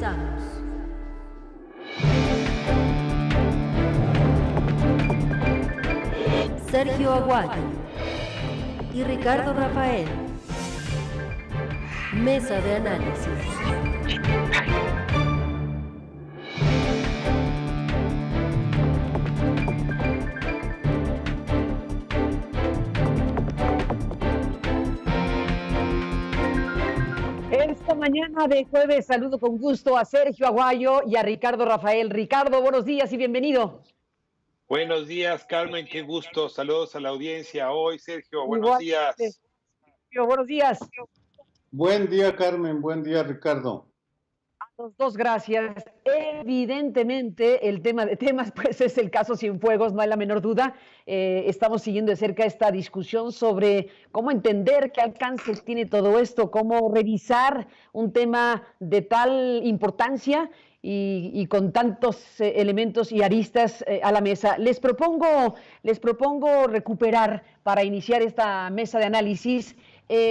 Comenzamos. Sergio Aguayo y Ricardo Rafael. Mesa de análisis. Esta mañana de jueves saludo con gusto a Sergio Aguayo y a Ricardo Rafael. Ricardo, buenos días y bienvenido. Buenos días, Carmen, qué gusto. Saludos a la audiencia hoy. Sergio, buenos Igual, días. Sergio, buenos días. Buen día, Carmen. Buen día, Ricardo. A los dos, gracias. Evidentemente, el tema de temas, pues es el caso Cienfuegos, no hay la menor duda. Estamos siguiendo de cerca esta discusión sobre cómo entender qué alcance tiene todo esto, cómo revisar un tema de tal importancia y con tantos elementos y aristas a la mesa. Les propongo recuperar para iniciar esta mesa de análisis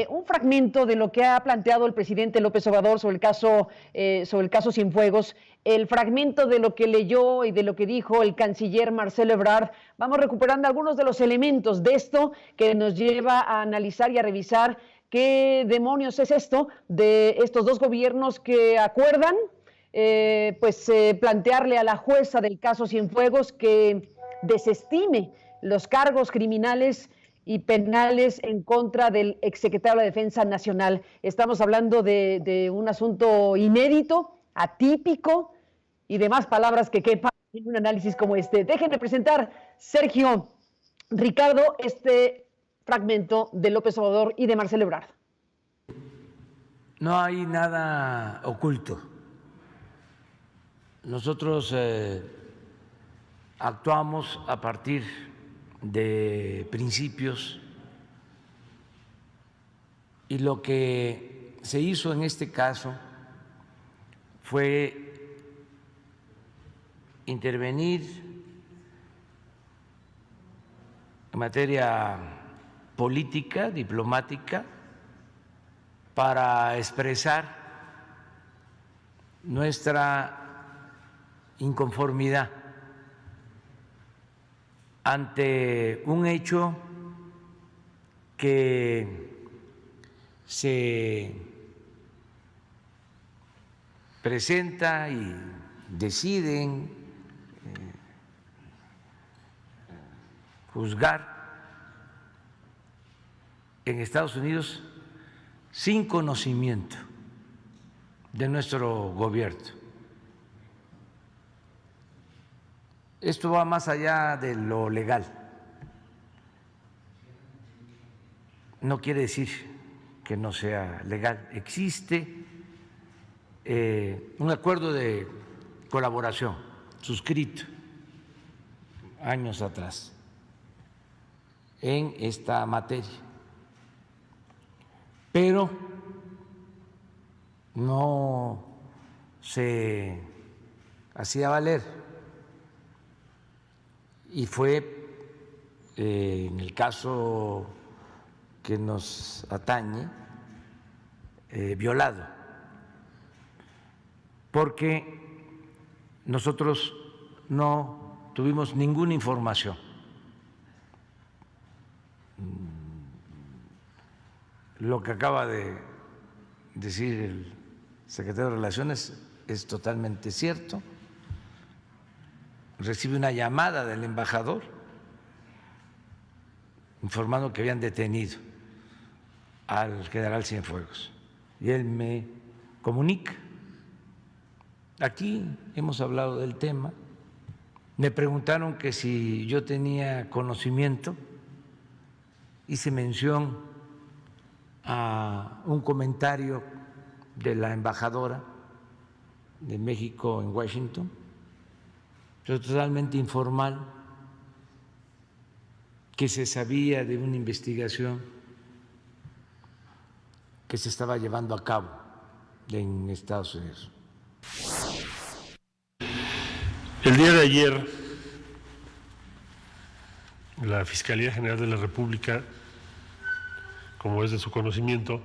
un fragmento de lo que ha planteado el presidente López Obrador sobre el caso Cienfuegos, el fragmento de lo que leyó y de lo que dijo el canciller Marcelo Ebrard. Vamos recuperando algunos de los elementos de esto que nos lleva a analizar y a revisar qué demonios es esto de estos dos gobiernos que acuerdan plantearle a la jueza del caso Cienfuegos que desestime los cargos criminales y penales en contra del exsecretario de la Defensa Nacional. Estamos hablando de un asunto inédito, atípico y demás palabras que quepan en un análisis como este. Déjenme presentar, Sergio, Ricardo, este fragmento de López Obrador y de Marcelo Ebrard. No hay nada oculto. Nosotros actuamos a partir de principios y lo que se hizo en este caso fue intervenir en materia política, diplomática, para expresar nuestra inconformidad ante un hecho que se presenta y deciden juzgar en Estados Unidos sin conocimiento de nuestro gobierno. Esto va más allá de lo legal. No quiere decir que no sea legal. Existe un acuerdo de colaboración suscrito años atrás en esta materia, pero no se hacía valer. Y fue en el caso que nos atañe violado, porque nosotros no tuvimos ninguna información. Lo que acaba de decir el secretario de Relaciones es totalmente cierto. Recibe una llamada del embajador informando que habían detenido al general Cienfuegos y él me comunica. Aquí hemos hablado del tema, me preguntaron que si yo tenía conocimiento, hice mención a un comentario de la embajadora de México en Washington, pero totalmente informal, que se sabía de una investigación que se estaba llevando a cabo en Estados Unidos. El día de ayer, la Fiscalía General de la República, como es de su conocimiento,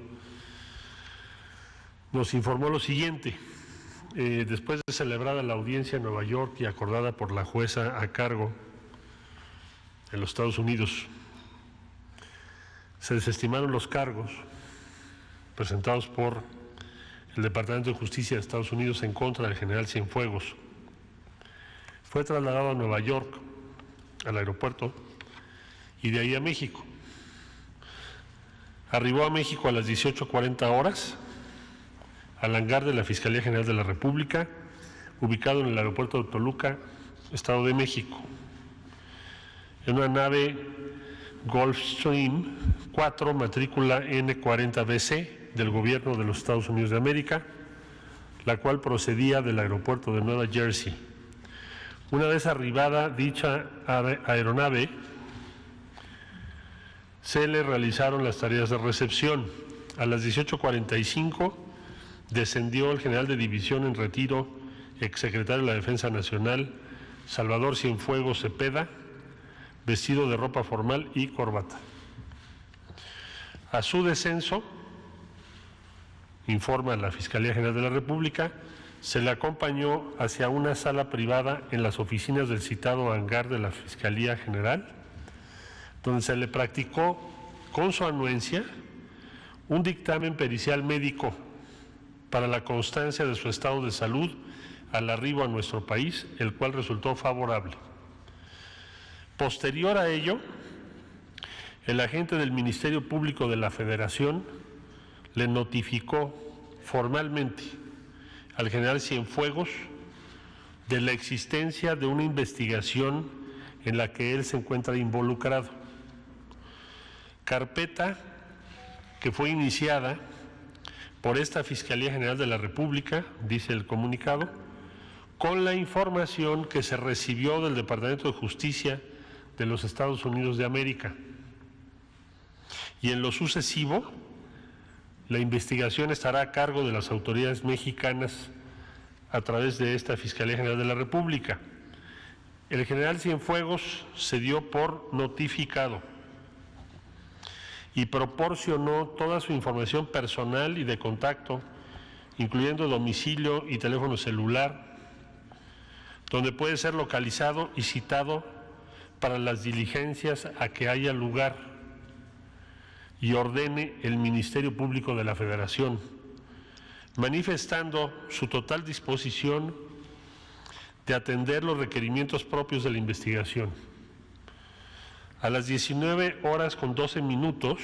nos informó lo siguiente. después de celebrada la audiencia en Nueva York y acordada por la jueza a cargo en los Estados Unidos, se desestimaron los cargos presentados por el Departamento de Justicia de Estados Unidos en contra del general Cienfuegos. Fue trasladado a Nueva York, al aeropuerto, y de ahí a México. Arribó a México a las 18:40 horas al hangar de la Fiscalía General de la República, ubicado en el aeropuerto de Toluca, Estado de México, en una nave Gulfstream 4, matrícula N40BC del Gobierno de los Estados Unidos de América, la cual procedía del aeropuerto de Nueva Jersey. Una vez arribada dicha aeronave, se le realizaron las tareas de recepción. A las 18:45 descendió el general de división en retiro, exsecretario de la Defensa Nacional, Salvador Cienfuegos Cepeda, vestido de ropa formal y corbata. A su descenso, informa la Fiscalía General de la República, se le acompañó hacia una sala privada en las oficinas del citado hangar de la Fiscalía General, donde se le practicó con su anuencia un dictamen pericial médico para la constancia de su estado de salud al arribo a nuestro país, el cual resultó favorable. Posterior a ello, el agente del Ministerio Público de la Federación le notificó formalmente al general Cienfuegos de la existencia de una investigación en la que él se encuentra involucrado. Carpeta que fue iniciada por esta Fiscalía General de la República, dice el comunicado, con la información que se recibió del Departamento de Justicia de los Estados Unidos de América. Y en lo sucesivo, la investigación estará a cargo de las autoridades mexicanas a través de esta Fiscalía General de la República. El general Cienfuegos se dio por notificado y proporcionó toda su información personal y de contacto, incluyendo domicilio y teléfono celular, donde puede ser localizado y citado para las diligencias a que haya lugar y ordene el Ministerio Público de la Federación, manifestando su total disposición de atender los requerimientos propios de la investigación. A las 19:12,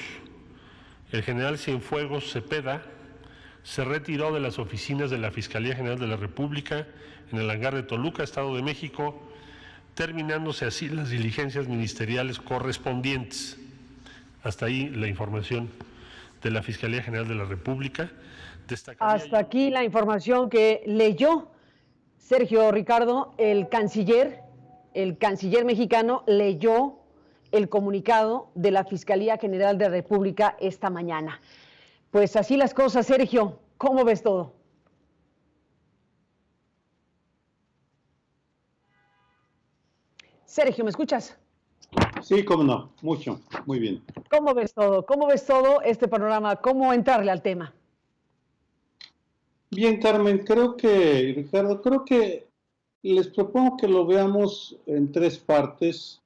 el general Cienfuegos Cepeda se retiró de las oficinas de la Fiscalía General de la República en el hangar de Toluca, Estado de México, terminándose así las diligencias ministeriales correspondientes. Hasta ahí la información de la Fiscalía General de la República. Hasta aquí la información que leyó Sergio Ricardo, el canciller mexicano leyó el comunicado de la Fiscalía General de la República esta mañana. Pues así las cosas, Sergio, ¿cómo ves todo? Sergio, ¿me escuchas? Sí, cómo no, mucho, muy bien. ¿Cómo ves todo? ¿Cómo ves todo este panorama? ¿Cómo entrarle al tema? Bien, Carmen, Ricardo, creo que les propongo que lo veamos en tres partes.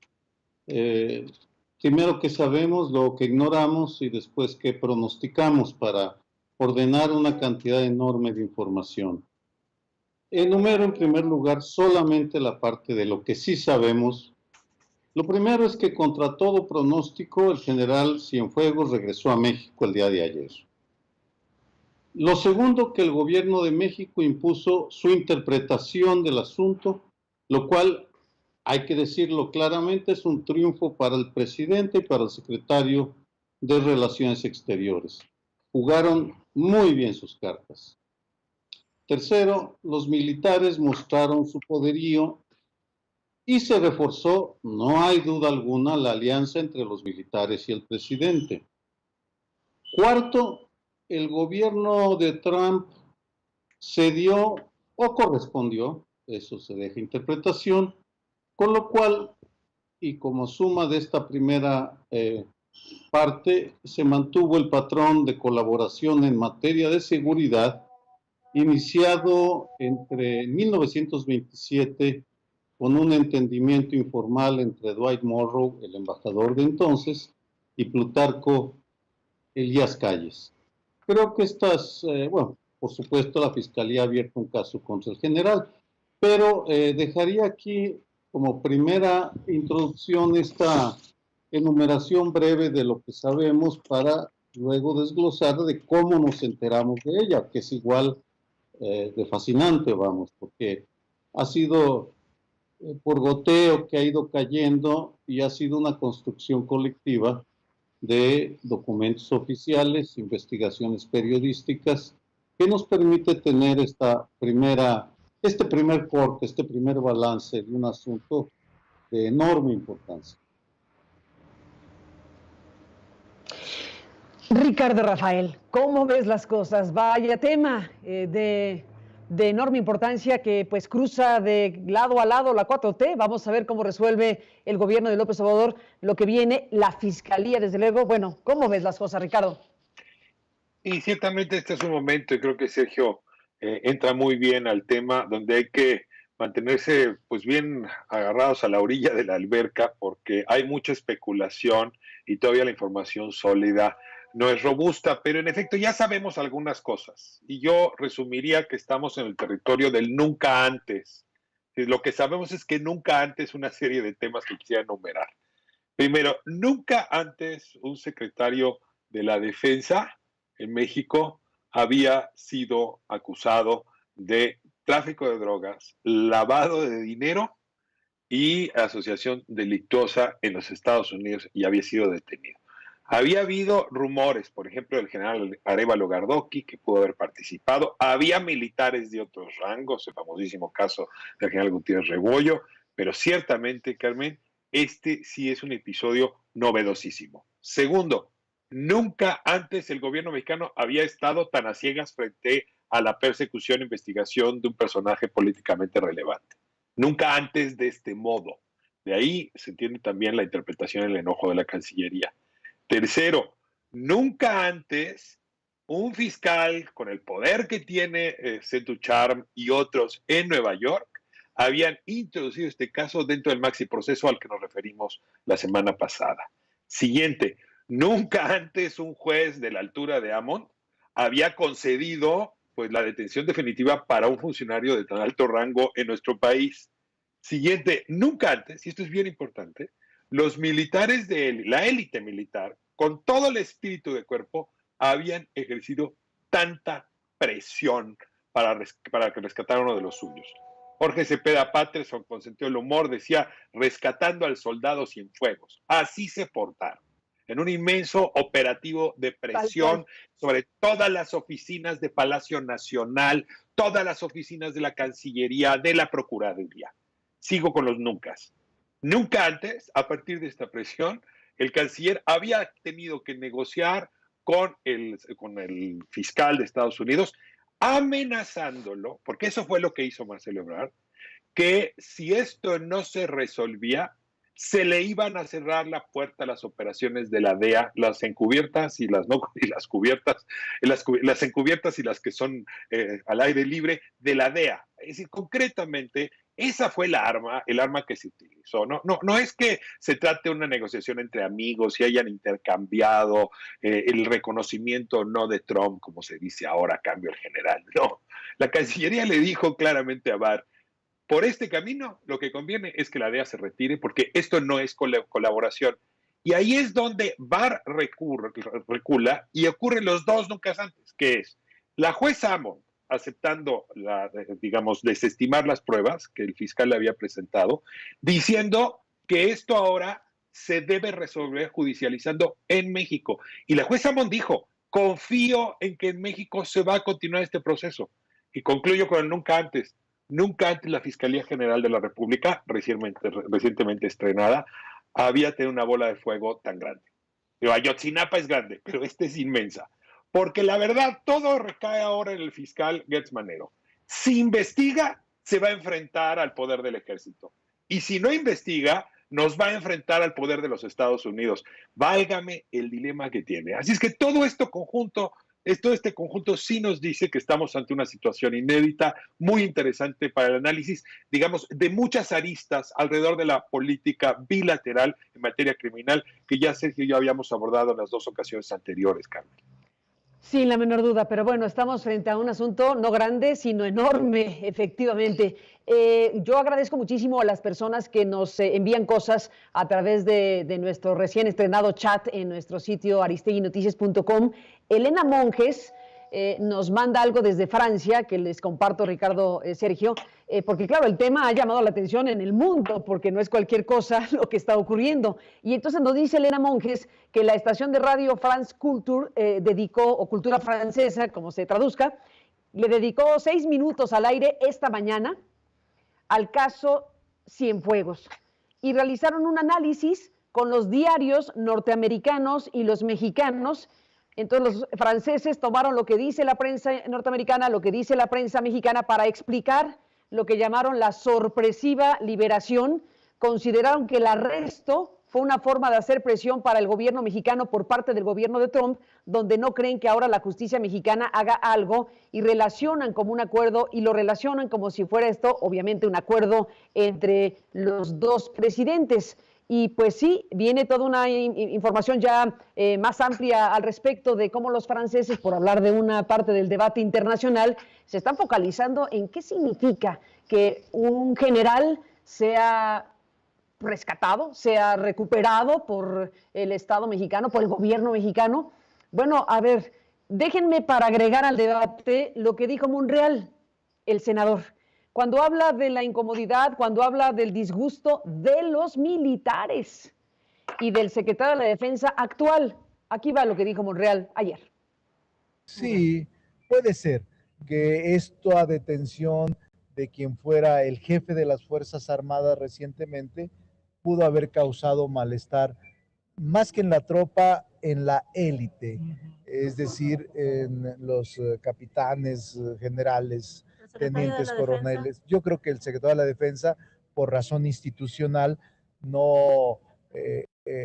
Primero que sabemos, luego que ignoramos y después que pronosticamos para ordenar una cantidad enorme de información. Enumero en primer lugar solamente la parte de lo que sí sabemos. Lo primero es que contra todo pronóstico el general Cienfuegos regresó a México el día de ayer. Lo segundo, que el gobierno de México impuso su interpretación del asunto, lo cual, hay que decirlo claramente, es un triunfo para el presidente y para el secretario de Relaciones Exteriores. Jugaron muy bien sus cartas. Tercero, los militares mostraron su poderío y se reforzó, no hay duda alguna, la alianza entre los militares y el presidente. Cuarto, el gobierno de Trump cedió o correspondió, eso se deja interpretación, con lo cual, y como suma de esta primera parte, se mantuvo el patrón de colaboración en materia de seguridad iniciado entre 1927 con un entendimiento informal entre Dwight Morrow, el embajador de entonces, y Plutarco Elías Calles. Creo que bueno, por supuesto la Fiscalía ha abierto un caso contra el general, pero dejaría aquí como primera introducción esta enumeración breve de lo que sabemos para luego desglosar de cómo nos enteramos de ella, que es igual de fascinante, vamos, porque ha sido por goteo que ha ido cayendo y ha sido una construcción colectiva de documentos oficiales, investigaciones periodísticas, que nos permite tener este primer corte, este primer balance de un asunto de enorme importancia. Ricardo Rafael, ¿cómo ves las cosas? Vaya tema de enorme importancia que pues cruza de lado a lado la 4T. Vamos a ver cómo resuelve el gobierno de López Obrador lo que viene, la Fiscalía, desde luego. Bueno, ¿cómo ves las cosas, Ricardo? Y ciertamente este es un momento, y creo que Sergio entra muy bien al tema, donde hay que mantenerse pues bien agarrados a la orilla de la alberca, porque hay mucha especulación y todavía la información sólida no es robusta, pero en efecto ya sabemos algunas cosas, y yo resumiría que estamos en el territorio del nunca antes. Lo que sabemos es que nunca antes, una serie de temas que quisiera enumerar. Primero, nunca antes un secretario de la Defensa en México había sido acusado de tráfico de drogas, lavado de dinero y asociación delictuosa en los Estados Unidos, y había sido detenido. Había habido rumores, por ejemplo, del general Arévalo Gardoqui, que pudo haber participado. Había militares de otros rangos, el famosísimo caso del general Gutiérrez Rebollo, pero ciertamente, Carmen, este sí es un episodio novedosísimo. Segundo, nunca antes el gobierno mexicano había estado tan a ciegas frente a la persecución e investigación de un personaje políticamente relevante. Nunca antes de este modo. De ahí se entiende también la interpretación del enojo de la Cancillería. Tercero, nunca antes un fiscal con el poder que tiene Ducharme y otros en Nueva York habían introducido este caso dentro del maxi proceso al que nos referimos la semana pasada. Siguiente, nunca antes un juez de la altura de Amon había concedido pues, la detención definitiva para un funcionario de tan alto rango en nuestro país. Siguiente, nunca antes, y esto es bien importante, los militares de la élite militar, con todo el espíritu de cuerpo, habían ejercido tanta presión para que rescatara uno de los suyos. Jorge Cepeda Patterson, con sentido del humor, decía, rescatando al soldado Cienfuegos. Así se portaron, en un inmenso operativo de presión sobre todas las oficinas de Palacio Nacional, todas las oficinas de la Cancillería, de la Procuraduría. Sigo con los nuncas. Nunca antes, a partir de esta presión, el canciller había tenido que negociar con el fiscal de Estados Unidos, amenazándolo, porque eso fue lo que hizo Marcelo Ebrard, que si esto no se resolvía, se le iban a cerrar la puerta a las operaciones de la DEA, las encubiertas y las no y las cubiertas, las encubiertas y las que son al aire libre de la DEA. Es decir, concretamente, esa fue el arma que se utilizó. No es que se trate de una negociación entre amigos y hayan intercambiado el reconocimiento no de Trump, como se dice ahora, cambio el general. No, la Cancillería le dijo claramente a Barr, por este camino lo que conviene es que la DEA se retire porque esto no es colaboración. Y ahí es donde Barr recula y ocurren los dos nunca antes, que es la jueza Amon aceptando, desestimar las pruebas que el fiscal le había presentado, diciendo que esto ahora se debe resolver judicializando en México. Y la jueza Amon dijo, confío en que en México se va a continuar este proceso. Y concluyo con el nunca antes. Nunca antes la Fiscalía General de la República, recientemente estrenada, había tenido una bola de fuego tan grande. Ayotzinapa es grande, pero esta es inmensa. Porque la verdad, todo recae ahora en el fiscal Gertz Manero. Si investiga, se va a enfrentar al poder del ejército. Y si no investiga, nos va a enfrentar al poder de los Estados Unidos. Válgame el dilema que tiene. Así es que todo esto conjunto Todo este conjunto sí nos dice que estamos ante una situación inédita, muy interesante para el análisis, digamos, de muchas aristas alrededor de la política bilateral en materia criminal, que ya Sergio y yo habíamos abordado en las dos ocasiones anteriores, Carmen. Sin la menor duda, pero bueno, estamos frente a un asunto no grande, sino enorme, efectivamente. Yo agradezco muchísimo a las personas que nos envían cosas a través de nuestro recién estrenado chat en nuestro sitio aristeguinoticias.com. Elena Monjes nos manda algo desde Francia, que les comparto, Ricardo, Sergio, porque claro, el tema ha llamado la atención en el mundo, porque no es cualquier cosa lo que está ocurriendo. Y entonces nos dice Elena Monjes que la estación de radio France Culture dedicó, o Cultura Francesa, como se traduzca, le dedicó 6 minutos al aire esta mañana al caso Cienfuegos y realizaron un análisis con los diarios norteamericanos y los mexicanos. Entonces los franceses tomaron lo que dice la prensa norteamericana, lo que dice la prensa mexicana para explicar lo que llamaron la sorpresiva liberación. Consideraron que el arresto fue una forma de hacer presión para el gobierno mexicano por parte del gobierno de Trump, donde no creen que ahora la justicia mexicana haga algo y relacionan como un acuerdo y lo relacionan como si fuera esto, obviamente, un acuerdo entre los dos presidentes. Y pues sí, viene toda una información ya más amplia al respecto de cómo los franceses, por hablar de una parte del debate internacional, se están focalizando en qué significa que un general sea rescatado, sea recuperado por el Estado mexicano, por el gobierno mexicano. Bueno, a ver, déjenme para agregar al debate lo que dijo Monreal, el senador. Cuando habla de la incomodidad, cuando habla del disgusto de los militares y del secretario de la Defensa actual. Aquí va lo que dijo Monreal ayer. Sí, puede ser que esta detención de quien fuera el jefe de las Fuerzas Armadas recientemente pudo haber causado malestar, más que en la tropa, en la élite, es decir, en los capitanes, generales, tenientes coroneles. Yo creo que el secretario de la Defensa, por razón institucional, no,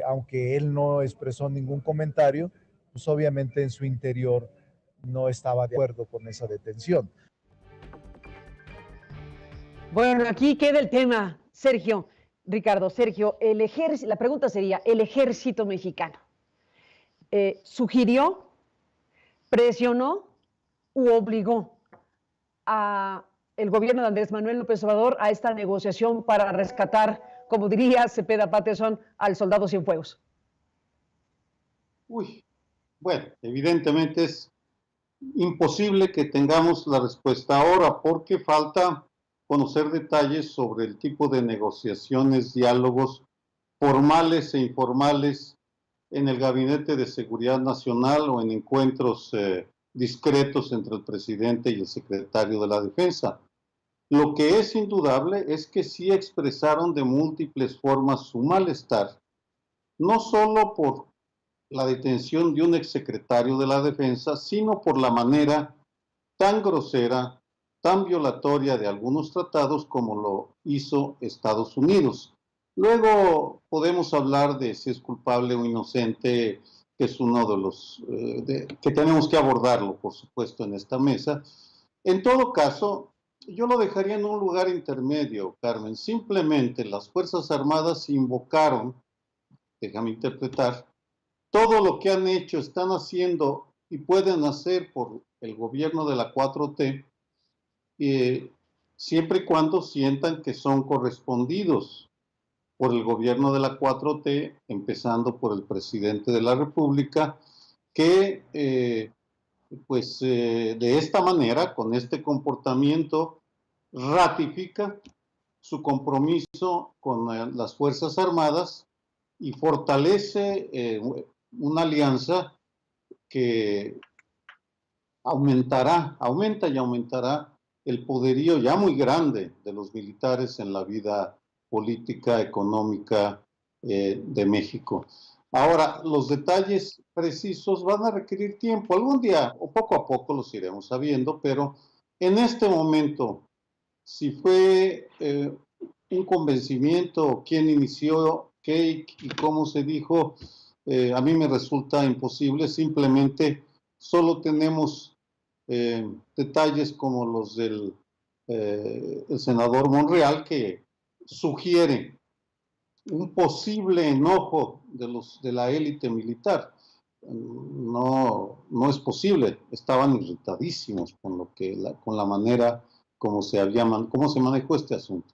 aunque él no expresó ningún comentario, pues obviamente en su interior no estaba de acuerdo con esa detención. Bueno, aquí queda el tema, Sergio, Ricardo, Sergio, la pregunta sería, ¿el ejército mexicano sugirió, presionó u obligó a el gobierno de Andrés Manuel López Obrador a esta negociación para rescatar, como diría Cepeda Patterson, al soldado Cienfuegos? Bueno, evidentemente es imposible que tengamos la respuesta ahora porque falta conocer detalles sobre el tipo de negociaciones, diálogos formales e informales en el Gabinete de Seguridad Nacional o en encuentros discretos entre el presidente y el secretario de la Defensa. Lo que es indudable es que sí expresaron de múltiples formas su malestar, no solo por la detención de un exsecretario de la Defensa, sino por la manera tan grosera, tan violatoria de algunos tratados como lo hizo Estados Unidos. Luego podemos hablar de si es culpable o inocente, que es uno de los que tenemos que abordarlo, por supuesto, en esta mesa. En todo caso, yo lo dejaría en un lugar intermedio, Carmen. Simplemente las Fuerzas Armadas invocaron, déjame interpretar, todo lo que han hecho, están haciendo y pueden hacer por el gobierno de la 4T, siempre y cuando sientan que son correspondidos por el gobierno de la 4T, empezando por el presidente de la República, que de esta manera, con este comportamiento, ratifica su compromiso con las Fuerzas Armadas y fortalece una alianza que aumenta y aumentará el poderío ya muy grande de los militares en la vida política, económica de México. Ahora, los detalles precisos van a requerir tiempo. Algún día, o poco a poco, los iremos sabiendo, pero en este momento, si fue un convencimiento, quién inició, qué y cómo se dijo, a mí me resulta imposible. Simplemente solo tenemos detalles como los del el senador Monreal, que sugiere un posible enojo de la élite militar. No es posible. Estaban irritadísimos con la manera cómo se manejó este asunto.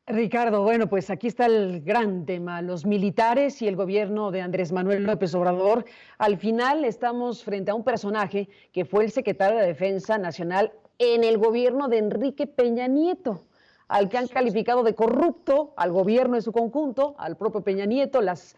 Ricardo, bueno, pues aquí está el gran tema, los militares y el gobierno de Andrés Manuel López Obrador. Al final estamos frente a un personaje que fue el secretario de Defensa Nacional en el gobierno de Enrique Peña Nieto, al que han calificado de corrupto, al gobierno en su conjunto, al propio Peña Nieto, las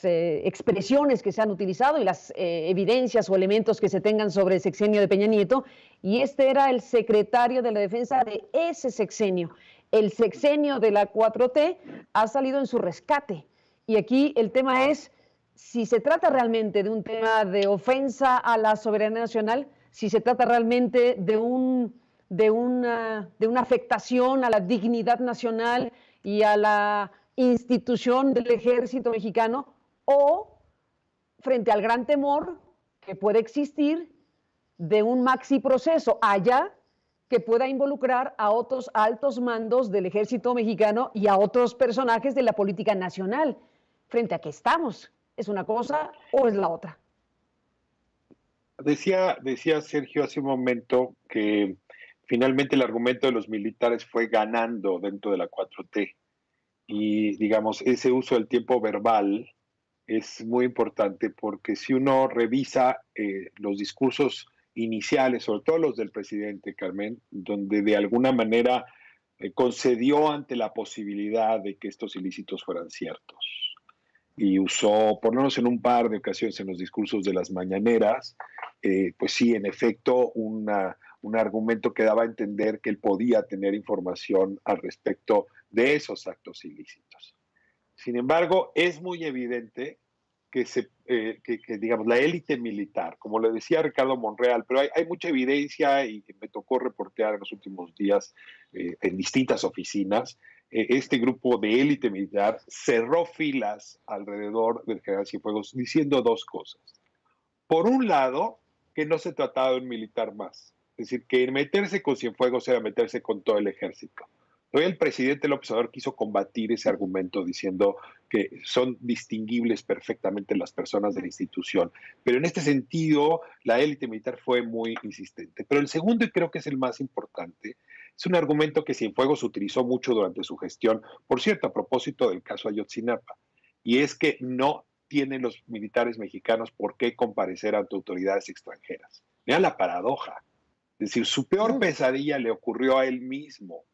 expresiones que se han utilizado y las evidencias o elementos que se tengan sobre el sexenio de Peña Nieto, y este era el secretario de la Defensa de ese sexenio. El sexenio de la 4T ha salido en su rescate, y aquí el tema es si se trata realmente de un tema de ofensa a la soberanía nacional, si se trata realmente de una afectación a la dignidad nacional y a la institución del ejército mexicano, o frente al gran temor que puede existir de un maxi proceso allá que pueda involucrar a otros altos mandos del ejército mexicano y a otros personajes de la política nacional. ¿Frente a qué estamos? ¿Es una cosa o es la otra? Decía Sergio hace un momento que finalmente el argumento de los militares fue ganando dentro de la 4T. Y, digamos, ese uso del tiempo verbal es muy importante, porque si uno revisa los discursos iniciales, sobre todo los del presidente, Carmen, donde de alguna manera concedió ante la posibilidad de que estos ilícitos fueran ciertos. Y usó, por lo menos en un par de ocasiones en los discursos de las mañaneras, pues sí, en efecto, un argumento que daba a entender que él podía tener información al respecto de esos actos ilícitos. Sin embargo, es muy evidente que digamos, la élite militar, como le decía Ricardo Monreal, pero hay mucha evidencia, y me tocó reportear en los últimos días en distintas oficinas, este grupo de élite militar cerró filas alrededor del general Cienfuegos diciendo dos cosas. Por un lado, que no se trataba de un militar más, es decir, que meterse con Cienfuegos era meterse con todo el ejército. Hoy el presidente López Obrador quiso combatir ese argumento diciendo que son distinguibles perfectamente las personas de la institución, pero en este sentido la élite militar fue muy insistente. Pero el segundo, y creo que es el más importante, es un argumento que Cienfuegos utilizó mucho durante su gestión, por cierto, a propósito del caso Ayotzinapa, y es que no tienen los militares mexicanos por qué comparecer ante autoridades extranjeras. Vean la paradoja. Es decir, su peor pesadilla le ocurrió a él mismo.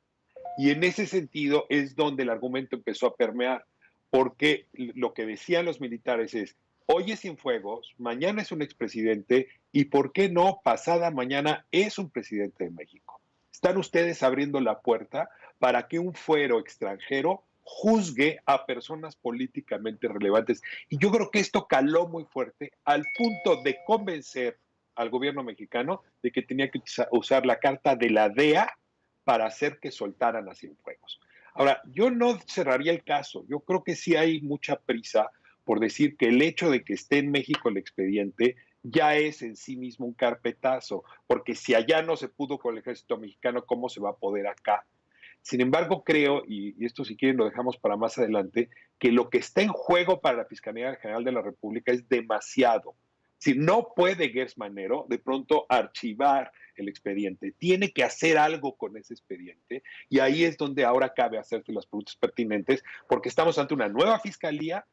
Y en ese sentido es donde el argumento empezó a permear, porque lo que decían los militares es, hoy es Cienfuegos, mañana es un expresidente, y ¿por qué no pasada mañana es un presidente de México? Están ustedes abriendo la puerta para que un fuero extranjero juzgue a personas políticamente relevantes. Y yo creo que esto caló muy fuerte al punto de convencer al gobierno mexicano de que tenía que usar la carta de la DEA para hacer que soltaran a Cienfuegos. Ahora, yo no cerraría el caso. Yo creo que sí hay mucha prisa por decir que el hecho de que esté en México el expediente ya es en sí mismo un carpetazo, porque si allá no se pudo con el ejército mexicano, ¿cómo se va a poder acá? Sin embargo, creo, y esto si quieren lo dejamos para más adelante, que lo que está en juego para la Fiscalía General de la República es demasiado. Si no puede Gers Manero de pronto archivar el expediente, tiene que hacer algo con ese expediente, y ahí es donde ahora cabe hacerse las preguntas pertinentes, porque estamos ante una nueva fiscalía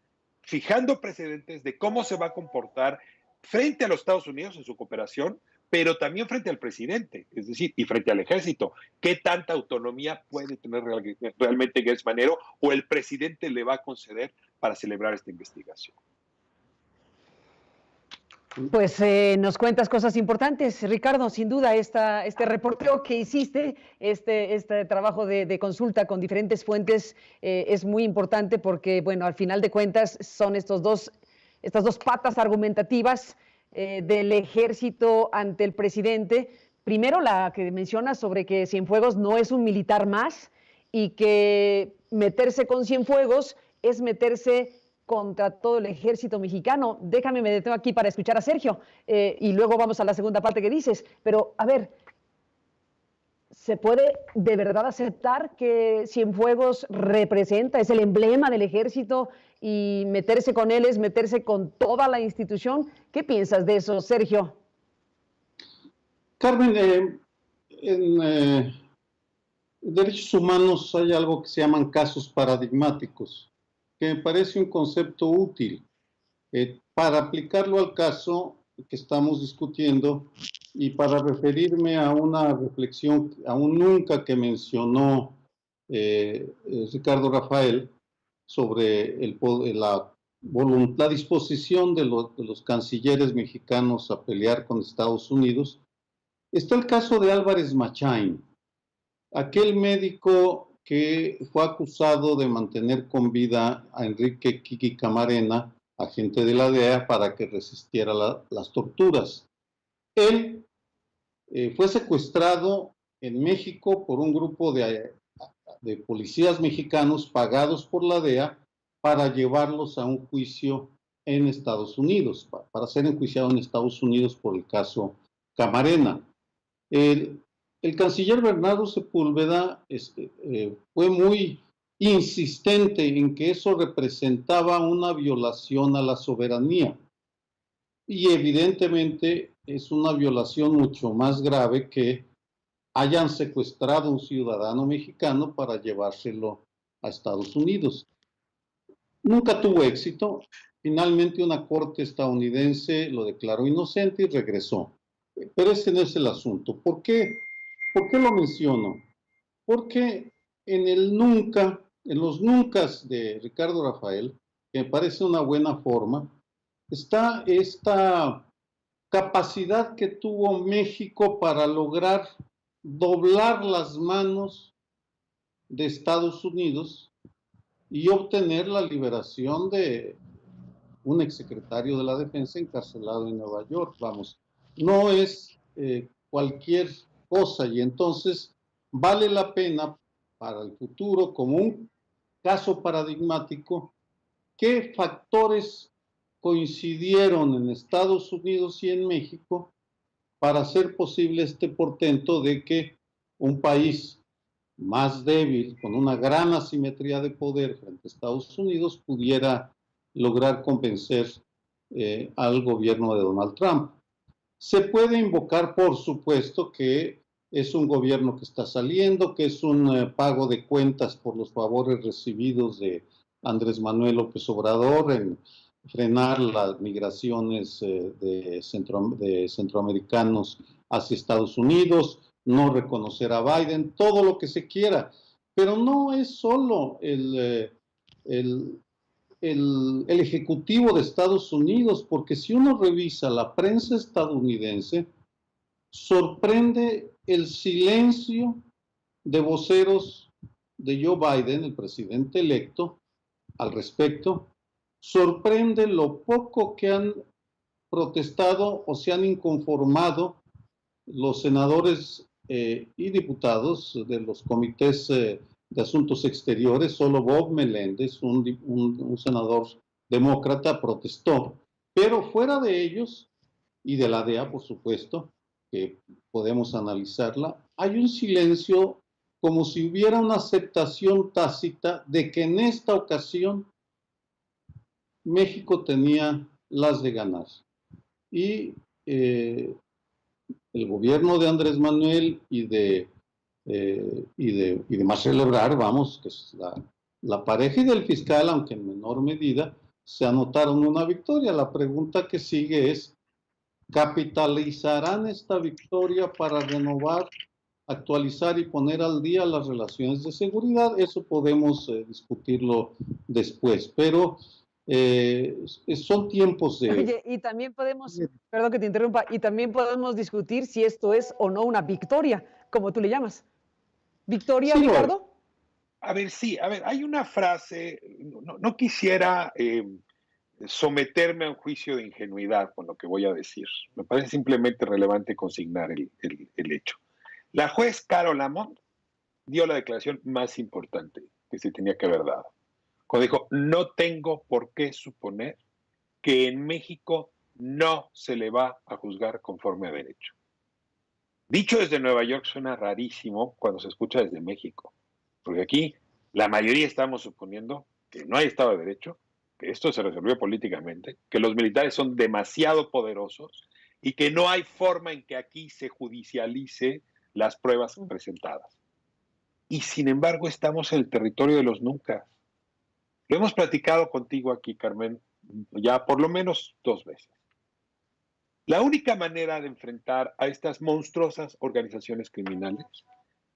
fijando precedentes de cómo se va a comportar frente a los Estados Unidos en su cooperación, pero también frente al presidente, es decir, y frente al ejército. ¿Qué tanta autonomía puede tener realmente Gers Manero, o el presidente le va a conceder para celebrar esta investigación? Pues nos cuentas cosas importantes, Ricardo. Sin duda, este reporteo que hiciste, este trabajo de consulta con diferentes fuentes es muy importante, porque, bueno, al final de cuentas son estas dos patas argumentativas del ejército ante el presidente. Primero, la que menciona sobre que Cienfuegos no es un militar más, y que meterse con Cienfuegos es meterse contra todo el ejército mexicano. Déjame, me detengo aquí para escuchar a Sergio y luego vamos a la segunda parte que dices. Pero, a ver, ¿se puede de verdad aceptar que Cienfuegos representa, es el emblema del ejército y meterse con él es meterse con toda la institución? ¿Qué piensas de eso, Sergio? Carmen, en derechos humanos hay algo que se llaman casos paradigmáticos, que me parece un concepto útil para aplicarlo al caso que estamos discutiendo y para referirme a una reflexión aún nunca que mencionó Ricardo Rafael sobre la disposición de los cancilleres mexicanos a pelear con Estados Unidos. Está el caso de Álvarez Machain, aquel médico que fue acusado de mantener con vida a Enrique Kiki Camarena, agente de la DEA, para que resistiera las torturas. Él fue secuestrado en México por un grupo de policías mexicanos pagados por la DEA para llevarlos a un juicio en Estados Unidos, para ser enjuiciado en Estados Unidos por el caso Camarena. El canciller Bernardo Sepúlveda fue muy insistente en que eso representaba una violación a la soberanía. Y evidentemente es una violación mucho más grave que hayan secuestrado a un ciudadano mexicano para llevárselo a Estados Unidos. Nunca tuvo éxito. Finalmente una corte estadounidense lo declaró inocente y regresó. Pero ese no es el asunto. ¿Por qué lo menciono? Porque en los nuncas de Ricardo Rafael, que me parece una buena forma, está esta capacidad que tuvo México para lograr doblar las manos de Estados Unidos y obtener la liberación de un exsecretario de la Defensa encarcelado en Nueva York. Vamos, no es cualquier cosa, y entonces vale la pena para el futuro, como un caso paradigmático, qué factores coincidieron en Estados Unidos y en México para hacer posible este portento de que un país más débil, con una gran asimetría de poder frente a Estados Unidos, pudiera lograr convencer al gobierno de Donald Trump. Se puede invocar, por supuesto, que es un gobierno que está saliendo, que es un pago de cuentas por los favores recibidos de Andrés Manuel López Obrador en frenar las migraciones de centroamericanos hacia Estados Unidos, no reconocer a Biden, todo lo que se quiera. Pero no es solo el Ejecutivo de Estados Unidos, porque si uno revisa la prensa estadounidense, sorprende el silencio de voceros de Joe Biden, el presidente electo, al respecto. Sorprende lo poco que han protestado o se han inconformado los senadores y diputados de los comités de Asuntos Exteriores. Solo Bob Meléndez, un senador demócrata, protestó. Pero fuera de ellos, y de la DEA, por supuesto, que podemos analizarla, hay un silencio como si hubiera una aceptación tácita de que en esta ocasión México tenía las de ganar. Y el gobierno de Andrés Manuel y de Marcelo Ebrard, vamos, que es la pareja, y del fiscal, aunque en menor medida, se anotaron una victoria. La pregunta que sigue es, ¿capitalizarán esta victoria para renovar, actualizar y poner al día las relaciones de seguridad? Eso podemos discutirlo después, pero son tiempos de... Oye, y también podemos, perdón que te interrumpa, y también podemos discutir si esto es o no una victoria, como tú le llamas. ¿Victoria, sí, Ricardo? A ver, sí, a ver, hay una frase, no quisiera someterme a un juicio de ingenuidad con lo que voy a decir. Me parece simplemente relevante consignar el hecho. La juez Carol Lamont dio la declaración más importante que se tenía que haber dado. cuando dijo, no tengo por qué suponer que en México no se le va a juzgar conforme a derecho. Dicho desde Nueva York suena rarísimo cuando se escucha desde México, porque aquí la mayoría estamos suponiendo que no hay Estado de Derecho, que esto se resolvió políticamente, que los militares son demasiado poderosos y que no hay forma en que aquí se judicialice las pruebas presentadas. Y sin embargo estamos en el territorio de los nunca. Lo hemos platicado contigo aquí, Carmen, ya por lo menos 2 veces. La única manera de enfrentar a estas monstruosas organizaciones criminales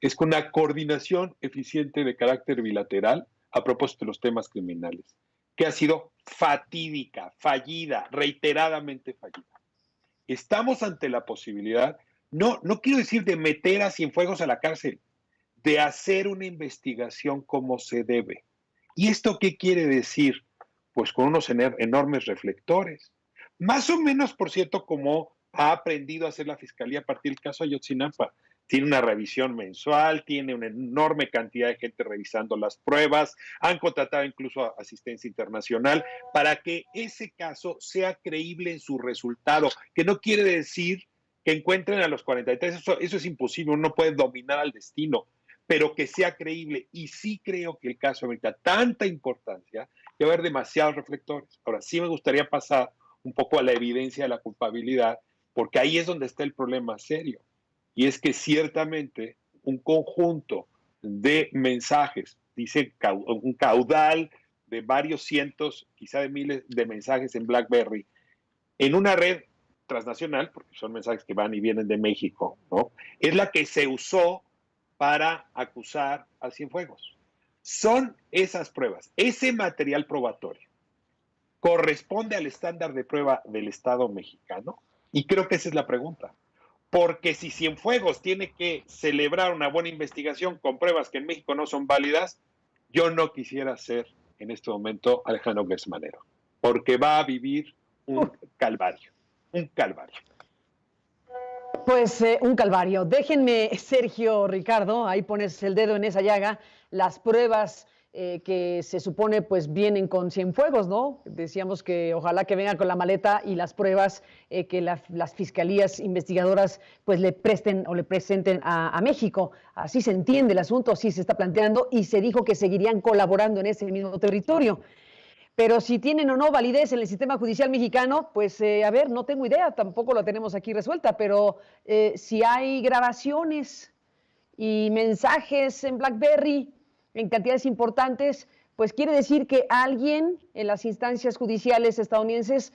es con una coordinación eficiente de carácter bilateral a propósito de los temas criminales, que ha sido fatídica, fallida, reiteradamente fallida. Estamos ante la posibilidad, no quiero decir de meter a Cienfuegos a la cárcel, de hacer una investigación como se debe. ¿Y esto qué quiere decir? Pues con unos enormes reflectores. Más o menos, por cierto, como ha aprendido a hacer la Fiscalía a partir del caso Ayotzinapa. Tiene una revisión mensual, tiene una enorme cantidad de gente revisando las pruebas, han contratado incluso asistencia internacional para que ese caso sea creíble en su resultado, que no quiere decir que encuentren a los 43, eso es imposible, uno no puede dominar al destino, pero que sea creíble. Y sí creo que el caso amerita tanta importancia que va a haber demasiados reflectores. Ahora, sí me gustaría pasar un poco a la evidencia de la culpabilidad, porque ahí es donde está el problema serio. Y es que ciertamente un conjunto de mensajes, dice un caudal de varios cientos, quizá de miles de mensajes en BlackBerry, en una red transnacional, porque son mensajes que van y vienen de México, ¿no? Es la que se usó para acusar a Cienfuegos. Son esas pruebas, ese material probatorio, corresponde al estándar de prueba del Estado mexicano, y creo que esa es la pregunta. Porque si Cienfuegos tiene que celebrar una buena investigación con pruebas que en México no son válidas, yo no quisiera ser en este momento Alejandro Gertz Manero, porque va a vivir un calvario, un calvario. Pues un calvario. Déjenme, Sergio, Ricardo, ahí pones el dedo en esa llaga, las pruebas que se supone pues vienen con Cienfuegos, ¿no? Decíamos que ojalá que vengan con la maleta y las pruebas que las fiscalías investigadoras pues le presten o le presenten a México. Así se entiende el asunto, así se está planteando y se dijo que seguirían colaborando en ese mismo territorio. Pero si tienen o no validez en el sistema judicial mexicano, pues a ver, no tengo idea, tampoco lo tenemos aquí resuelta, pero si hay grabaciones y mensajes en BlackBerry en cantidades importantes, pues quiere decir que alguien en las instancias judiciales estadounidenses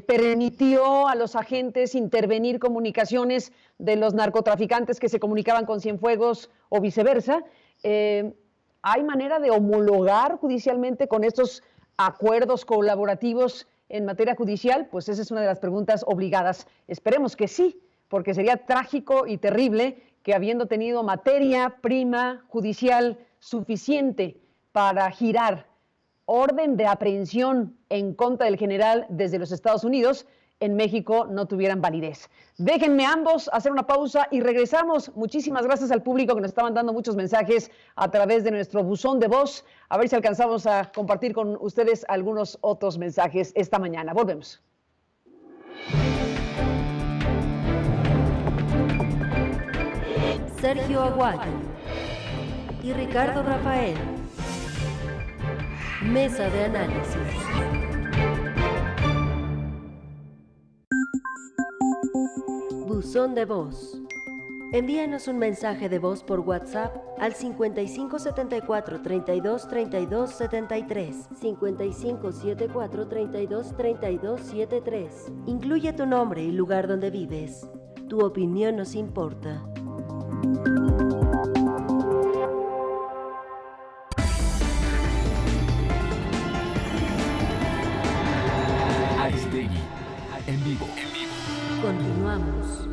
permitió a los agentes intervenir comunicaciones de los narcotraficantes que se comunicaban con Cienfuegos o viceversa. ¿Hay manera de homologar judicialmente con estos acuerdos colaborativos en materia judicial? Pues esa es una de las preguntas obligadas. Esperemos que sí, porque sería trágico y terrible que habiendo tenido materia prima judicial suficiente para girar orden de aprehensión en contra del general desde los Estados Unidos, en México no tuvieran validez. Déjenme ambos hacer una pausa y regresamos. Muchísimas gracias al público que nos está mandando muchos mensajes a través de nuestro buzón de voz. A ver si alcanzamos a compartir con ustedes algunos otros mensajes esta mañana. Volvemos. Sergio Aguayo y Ricardo Rafael. Mesa de análisis. Buzón de voz. Envíanos un mensaje de voz por WhatsApp al 5574 32 32 73, 5574 32 32 73. Incluye tu nombre y lugar donde vives. Tu opinión nos importa. Aristegui, en vivo. Continuamos.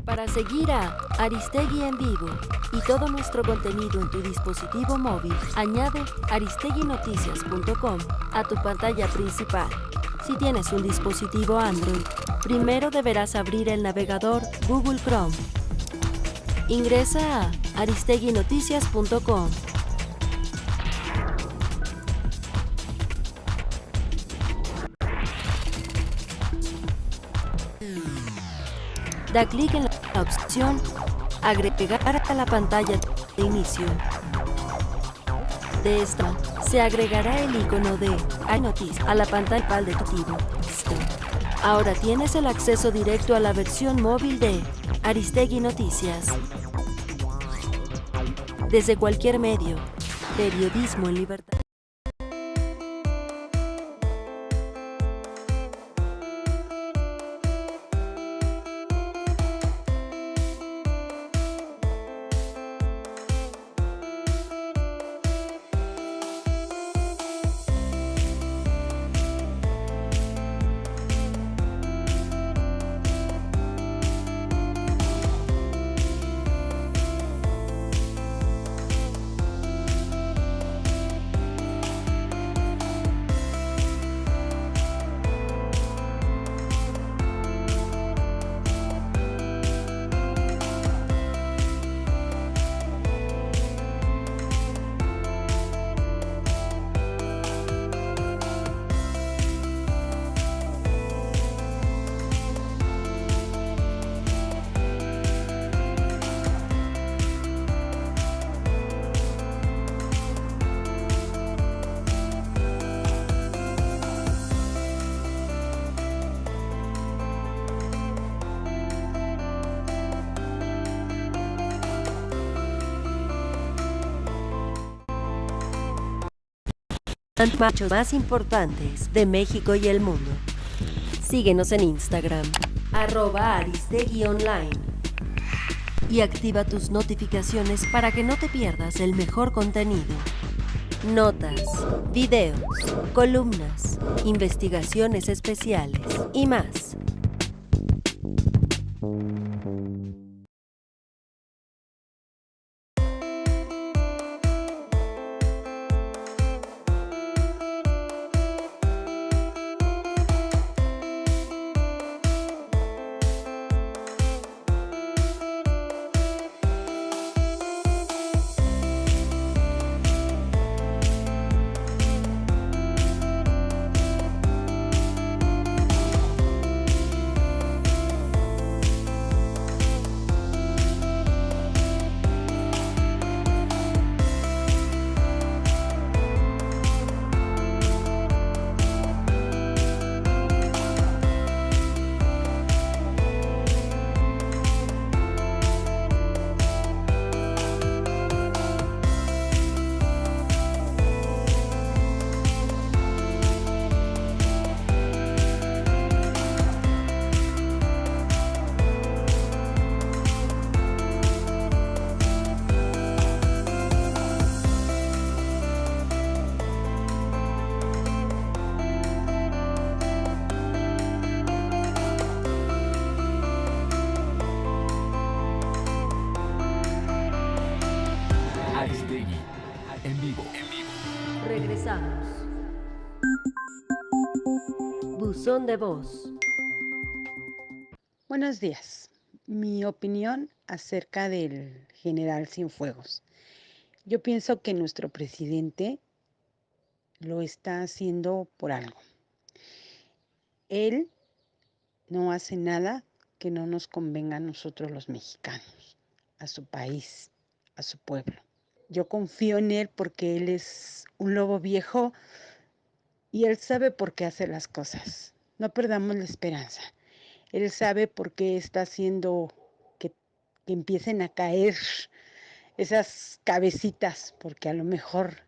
Para seguir a Aristegui en vivo y todo nuestro contenido en tu dispositivo móvil, añade aristeguinoticias.com a tu pantalla principal. Si tienes un dispositivo Android, primero deberás abrir el navegador Google Chrome. Ingresa a aristeguinoticias.com. Da clic en la opción Agregar a la pantalla de inicio. De esta, se agregará el icono de iNotice a la pantalla de tu dispositivo. Ahora tienes el acceso directo a la versión móvil de Aristegui Noticias. Desde cualquier medio, periodismo en libertad. Machos más importantes de México y el mundo. Síguenos en Instagram, @Aristegui_online. Y activa tus notificaciones para que no te pierdas el mejor contenido. Notas, videos, columnas, investigaciones especiales y más. En vivo. Regresamos. Buzón de voz. Buenos días. Mi opinión acerca del general Cienfuegos. Yo pienso que nuestro presidente lo está haciendo por algo. Él no hace nada que no nos convenga a nosotros los mexicanos, a su país, a su pueblo. Yo confío en él porque él es un lobo viejo y él sabe por qué hace las cosas. No perdamos la esperanza. Él sabe por qué está haciendo que empiecen a caer esas cabecitas, porque a lo mejor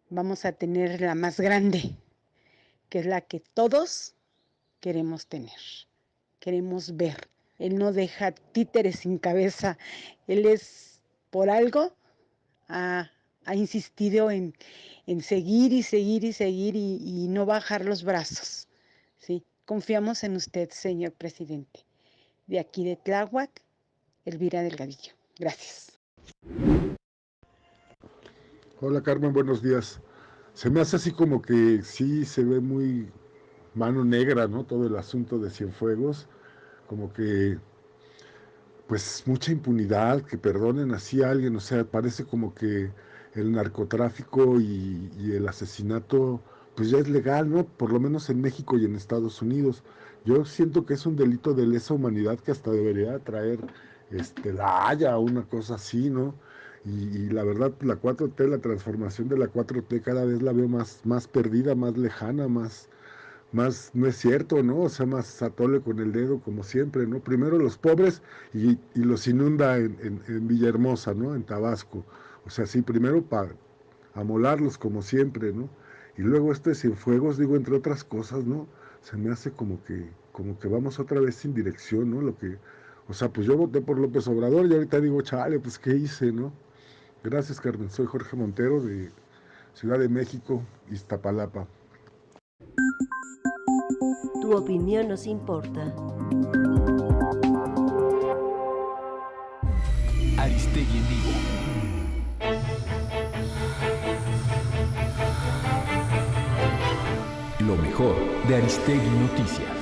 vamos a tener la más grande, que es la que todos queremos tener, queremos ver. Él no deja títeres sin cabeza. Él es, por algo, ha insistido en seguir y seguir y seguir y no bajar los brazos. ¿Sí? Confiamos en usted, señor presidente. De aquí de Tláhuac, Elvira Delgadillo. Gracias. Hola Carmen, buenos días. Se me hace así como que sí se ve muy mano negra, ¿no? Todo el asunto de Cienfuegos, como que pues mucha impunidad, que perdonen así a alguien, o sea, parece como que el narcotráfico y el asesinato pues ya es legal, ¿no? Por lo menos en México y en Estados Unidos. Yo siento que es un delito de lesa humanidad que hasta debería traer la Haya o una cosa así, ¿no? Y la verdad, la 4T, la transformación de la 4T cada vez la veo más perdida, más lejana, más, no es cierto, ¿no? O sea, más atole con el dedo, como siempre, ¿no? Primero los pobres y los inunda en Villahermosa, ¿no? En Tabasco. O sea, sí, primero para amolarlos, como siempre, ¿no? Y luego Cienfuegos, digo, entre otras cosas, ¿no? Se me hace como que vamos otra vez sin dirección, ¿no? O sea, pues yo voté por López Obrador y ahorita digo, chale, pues ¿qué hice, no? Gracias, Carmen. Soy Jorge Montero de Ciudad de México, Iztapalapa. Tu opinión nos importa. Aristegui en vivo. Lo mejor de Aristegui Noticias.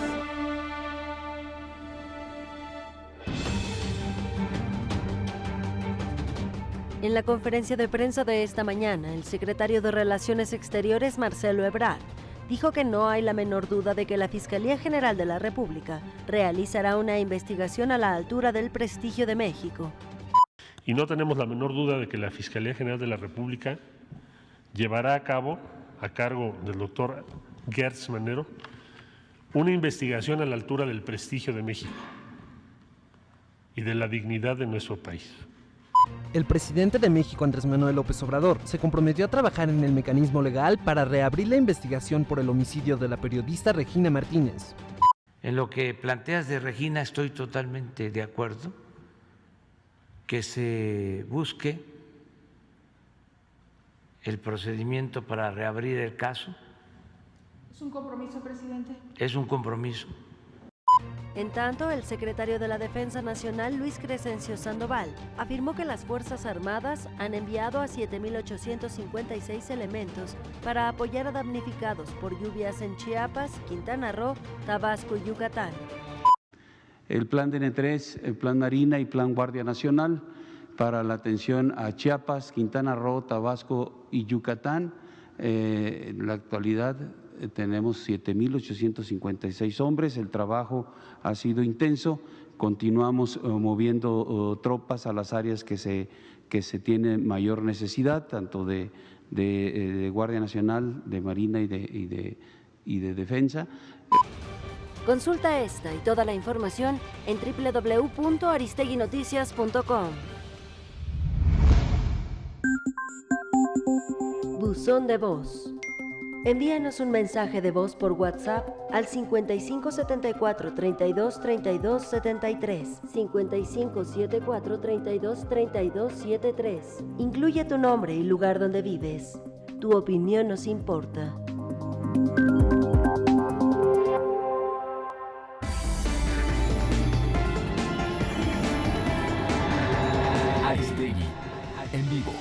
En la conferencia de prensa de esta mañana, el secretario de Relaciones Exteriores, Marcelo Ebrard, dijo que no hay la menor duda de que la Fiscalía General de la República realizará una investigación a la altura del prestigio de México. Y no tenemos la menor duda de que la Fiscalía General de la República llevará a cabo, a cargo del doctor Gertz Manero, una investigación a la altura del prestigio de México y de la dignidad de nuestro país. El presidente de México, Andrés Manuel López Obrador, se comprometió a trabajar en el mecanismo legal para reabrir la investigación por el homicidio de la periodista Regina Martínez. En lo que planteas de Regina estoy totalmente de acuerdo, que se busque el procedimiento para reabrir el caso. ¿Es un compromiso, presidente? Es un compromiso. En tanto, el secretario de la Defensa Nacional, Luis Crescencio Sandoval, afirmó que las Fuerzas Armadas han enviado a 7.856 elementos para apoyar a damnificados por lluvias en Chiapas, Quintana Roo, Tabasco y Yucatán. El plan DN3, el plan Marina y plan Guardia Nacional para la atención a Chiapas, Quintana Roo, Tabasco y Yucatán. En la actualidad tenemos 7.856 hombres, el trabajo ha sido intenso, continuamos moviendo tropas a las áreas que se tiene mayor necesidad, tanto de Guardia Nacional, de Marina y de Defensa. Consulta esta y toda la información en www.aristeguinoticias.com. Buzón de voz. Envíanos un mensaje de voz por WhatsApp al 5574 32 32 73, 5574 32 32 73. Incluye tu nombre y lugar donde vives. Tu opinión nos importa. Aristegui en vivo.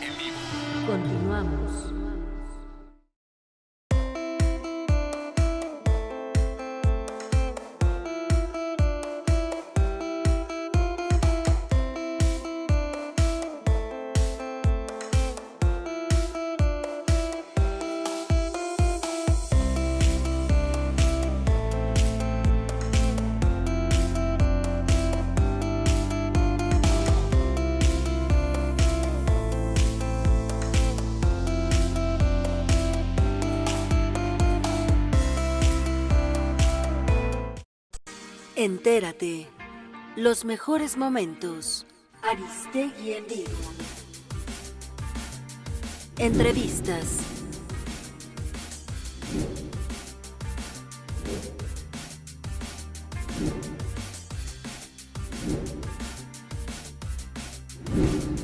Continuamos. Entérate. Los mejores momentos. Aristegui en vivo. Entrevistas.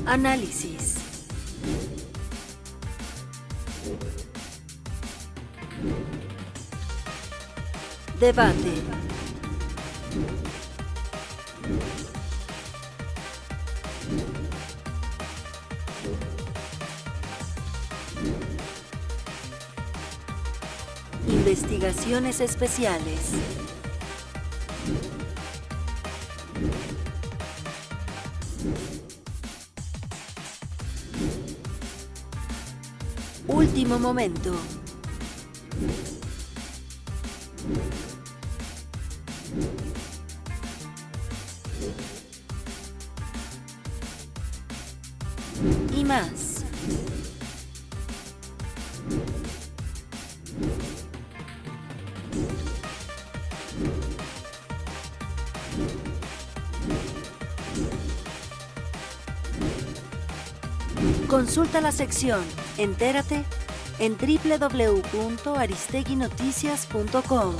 Análisis. Debate. Investigaciones especiales. Último momento. Y más. Consulta la sección Entérate en www.aristeguinoticias.com.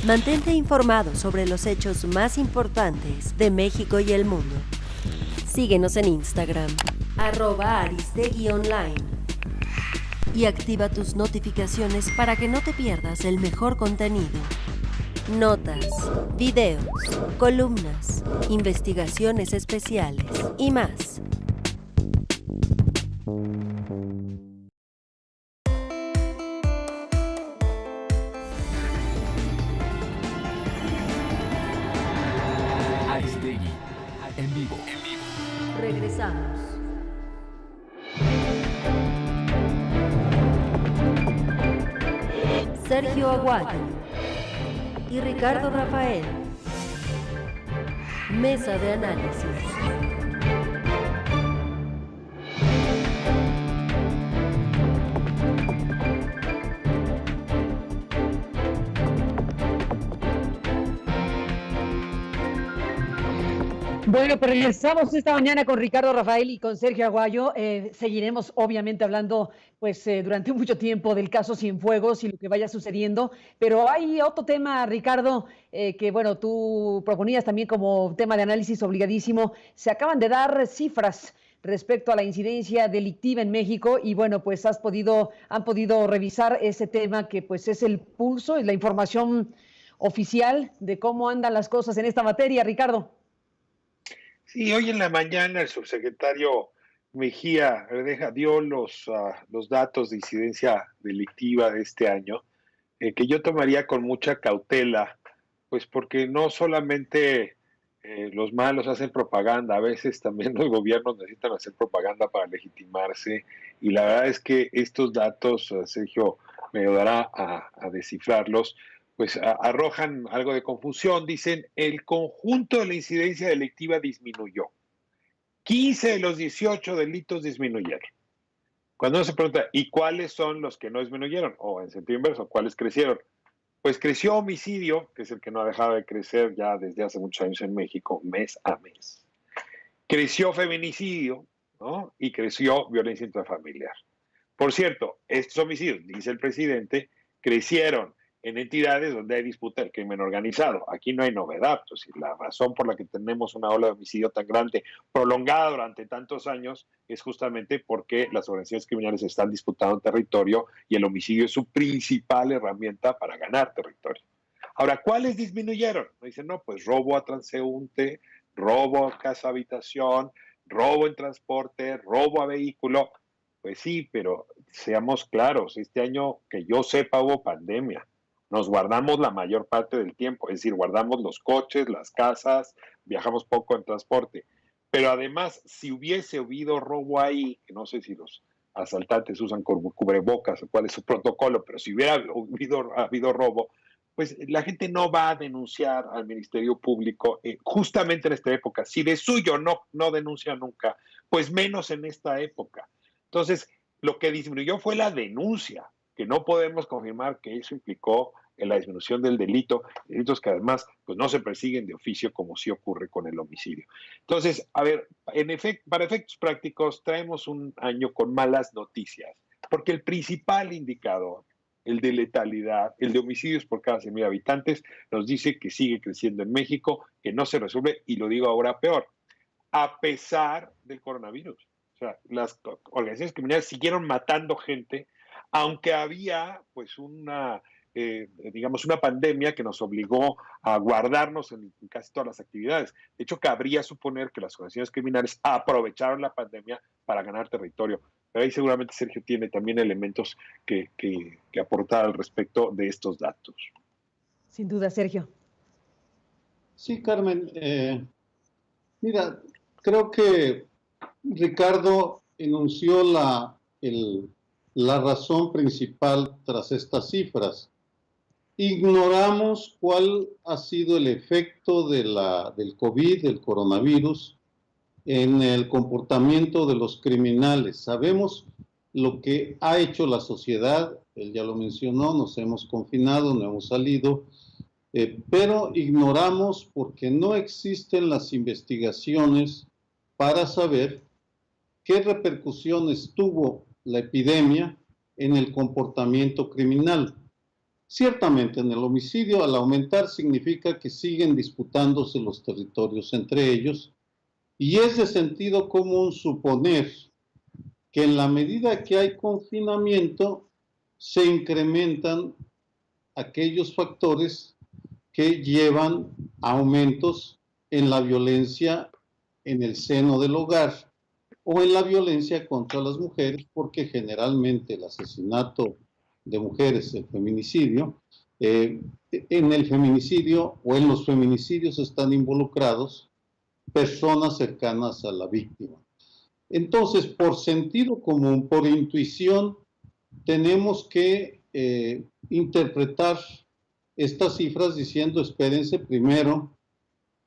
Mantente informado sobre los hechos más importantes de México y el mundo. Síguenos en Instagram, @aristegui_online. Y activa tus notificaciones para que no te pierdas el mejor contenido. Notas, videos, columnas, investigaciones especiales y más. Aristegui, en vivo. Regresamos. Sergio Aguayo y Ricardo Rafael. Mesa de análisis. Bueno, pues regresamos esta mañana con Ricardo Rafael y con Sergio Aguayo. Seguiremos obviamente hablando pues durante mucho tiempo del caso Cienfuegos y lo que vaya sucediendo, pero hay otro tema, Ricardo, que bueno, tú proponías también como tema de análisis obligadísimo. Se acaban de dar cifras respecto a la incidencia delictiva en México y bueno, pues han podido revisar ese tema que pues es el pulso y la información oficial de cómo andan las cosas en esta materia, Ricardo. Sí, hoy en la mañana el subsecretario Mejía Verdeja dio los datos de incidencia delictiva de este año, que yo tomaría con mucha cautela, pues porque no solamente los malos hacen propaganda, a veces también los gobiernos necesitan hacer propaganda para legitimarse, y la verdad es que estos datos, Sergio me ayudará a descifrarlos, pues arrojan algo de confusión. Dicen, el conjunto de la incidencia delictiva disminuyó. 15 de los 18 delitos disminuyeron. Cuando uno se pregunta, ¿y cuáles son los que no disminuyeron? O en sentido inverso, ¿cuáles crecieron? Pues creció homicidio, que es el que no ha dejado de crecer ya desde hace muchos años en México, mes a mes. Creció feminicidio, ¿no? Y creció violencia intrafamiliar. Por cierto, estos homicidios, dice el presidente, crecieron en entidades donde hay disputa del crimen organizado. Aquí no hay novedad. Pues, la razón por la que tenemos una ola de homicidio tan grande, prolongada durante tantos años, es justamente porque las organizaciones criminales están disputando territorio y el homicidio es su principal herramienta para ganar territorio. Ahora, ¿cuáles disminuyeron? Dicen, no, pues robo a transeúnte, robo a casa habitación, robo en transporte, robo a vehículo. Pues sí, pero seamos claros, este año que yo sepa hubo pandemia. Nos guardamos la mayor parte del tiempo, es decir, guardamos los coches, las casas, viajamos poco en transporte. Pero además, si hubiese habido robo ahí, que no sé si los asaltantes usan cubrebocas o cuál es su protocolo, pero si hubiera habido robo, pues la gente no va a denunciar al Ministerio Público justamente en esta época. Si de suyo no denuncia nunca, pues menos en esta época. Entonces, lo que disminuyó fue la denuncia, que no podemos confirmar que eso implicó en la disminución del delito, delitos que además pues, no se persiguen de oficio como sí ocurre con el homicidio. Entonces, a ver, para efectos prácticos traemos un año con malas noticias, porque el principal indicador, el de letalidad, el de homicidios por cada 100,000 habitantes, nos dice que sigue creciendo en México, que no se resuelve, y lo digo ahora peor, a pesar del coronavirus. O sea, las organizaciones criminales siguieron matando gente, aunque había pues una pandemia que nos obligó a guardarnos en casi todas las actividades. De hecho, cabría suponer que las organizaciones criminales aprovecharon la pandemia para ganar territorio. Pero ahí seguramente Sergio tiene también elementos que aportar al respecto de estos datos. Sin duda, Sergio. Sí, Carmen. Mira, creo que Ricardo enunció la razón principal tras estas cifras. Ignoramos cuál ha sido el efecto del COVID, del coronavirus, en el comportamiento de los criminales. Sabemos lo que ha hecho la sociedad, él ya lo mencionó, nos hemos confinado, no hemos salido, pero ignoramos porque no existen las investigaciones para saber qué repercusiones tuvo la epidemia en el comportamiento criminal. Ciertamente, en el homicidio, al aumentar, significa que siguen disputándose los territorios entre ellos, y es de sentido común suponer que en la medida que hay confinamiento, se incrementan aquellos factores que llevan a aumentos en la violencia en el seno del hogar o en la violencia contra las mujeres, porque generalmente el asesinato de mujeres, el feminicidio, en el feminicidio o en los feminicidios están involucrados personas cercanas a la víctima. Entonces, por sentido común, por intuición, tenemos que interpretar estas cifras diciendo, espérense, primero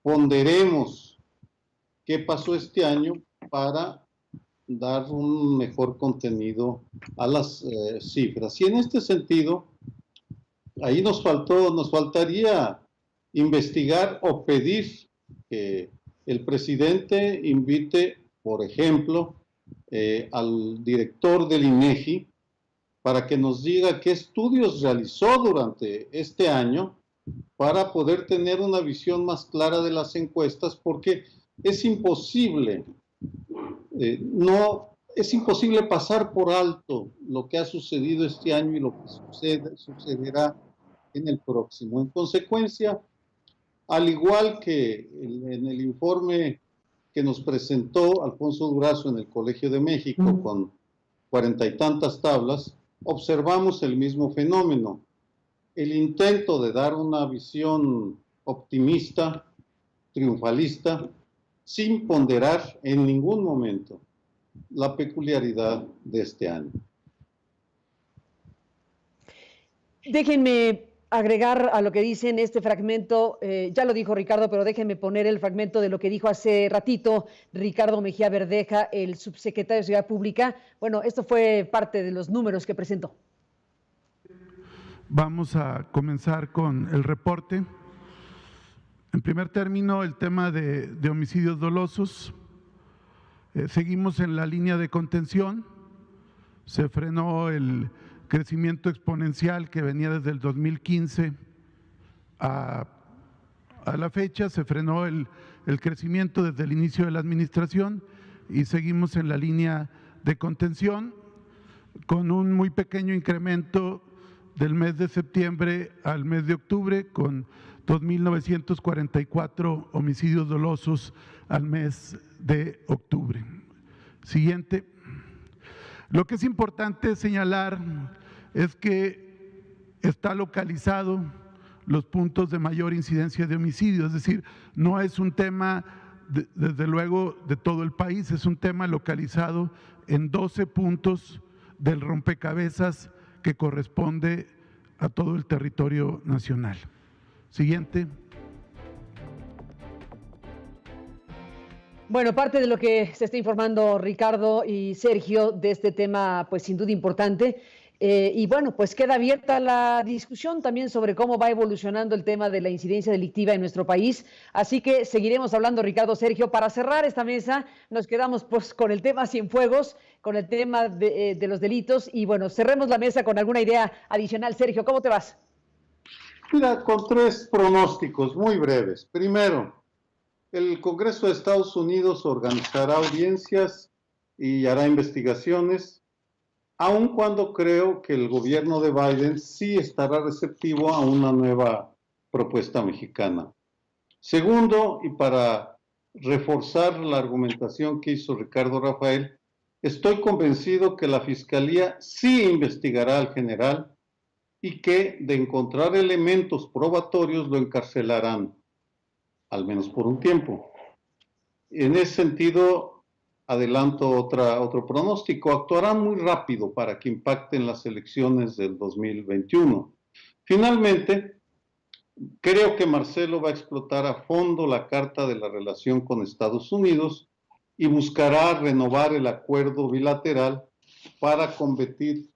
ponderemos qué pasó este año para dar un mejor contenido a las cifras. Y en este sentido, ahí nos faltaría investigar o pedir que el presidente invite, por ejemplo, al director del INEGI para que nos diga qué estudios realizó durante este año para poder tener una visión más clara de las encuestas, porque es imposible es imposible pasar por alto lo que ha sucedido este año y lo que sucederá en el próximo. En consecuencia, al igual que en el informe que nos presentó Alfonso Durazo en el Colegio de México con 40 y tantas tablas, observamos el mismo fenómeno. El intento de dar una visión optimista, triunfalista, sin ponderar en ningún momento la peculiaridad de este año. Déjenme agregar a lo que dice en este fragmento, ya lo dijo Ricardo, pero déjenme poner el fragmento de lo que dijo hace ratito Ricardo Mejía Verdeja, el subsecretario de Seguridad Pública. Bueno, esto fue parte de los números que presentó. Vamos a comenzar con el reporte. En primer término, el tema de homicidios dolosos. Seguimos en la línea de contención. Se frenó el crecimiento exponencial que venía desde el 2015 a la fecha. Se frenó el crecimiento desde el inicio de la administración y seguimos en la línea de contención con un muy pequeño incremento del mes de septiembre al mes de octubre, con 2.944 homicidios dolosos al mes de octubre. Siguiente. Lo que es importante señalar es que está localizado los puntos de mayor incidencia de homicidio, es decir, no es un tema desde luego de todo el país, es un tema localizado en 12 puntos del rompecabezas que corresponde a todo el territorio nacional. Siguiente. Bueno, parte de lo que se está informando Ricardo y Sergio de este tema, pues sin duda importante. Y bueno, pues queda abierta la discusión también sobre cómo va evolucionando el tema de la incidencia delictiva en nuestro país. Así que seguiremos hablando, Ricardo, Sergio. Para cerrar esta mesa, nos quedamos pues con el tema Cienfuegos, con el tema de los delitos. Y bueno, cerremos la mesa con alguna idea adicional. Sergio, ¿cómo te vas? Mira, con 3 pronósticos muy breves. Primero, el Congreso de Estados Unidos organizará audiencias y hará investigaciones, aun cuando creo que el gobierno de Biden sí estará receptivo a una nueva propuesta mexicana. Segundo, y para reforzar la argumentación que hizo Ricardo Rafael, estoy convencido que la Fiscalía sí investigará al general y que, de encontrar elementos probatorios, lo encarcelarán, al menos por un tiempo. En ese sentido, adelanto otro pronóstico, actuarán muy rápido para que impacten las elecciones del 2021. Finalmente, creo que Marcelo va a explotar a fondo la carta de la relación con Estados Unidos y buscará renovar el acuerdo bilateral para combatir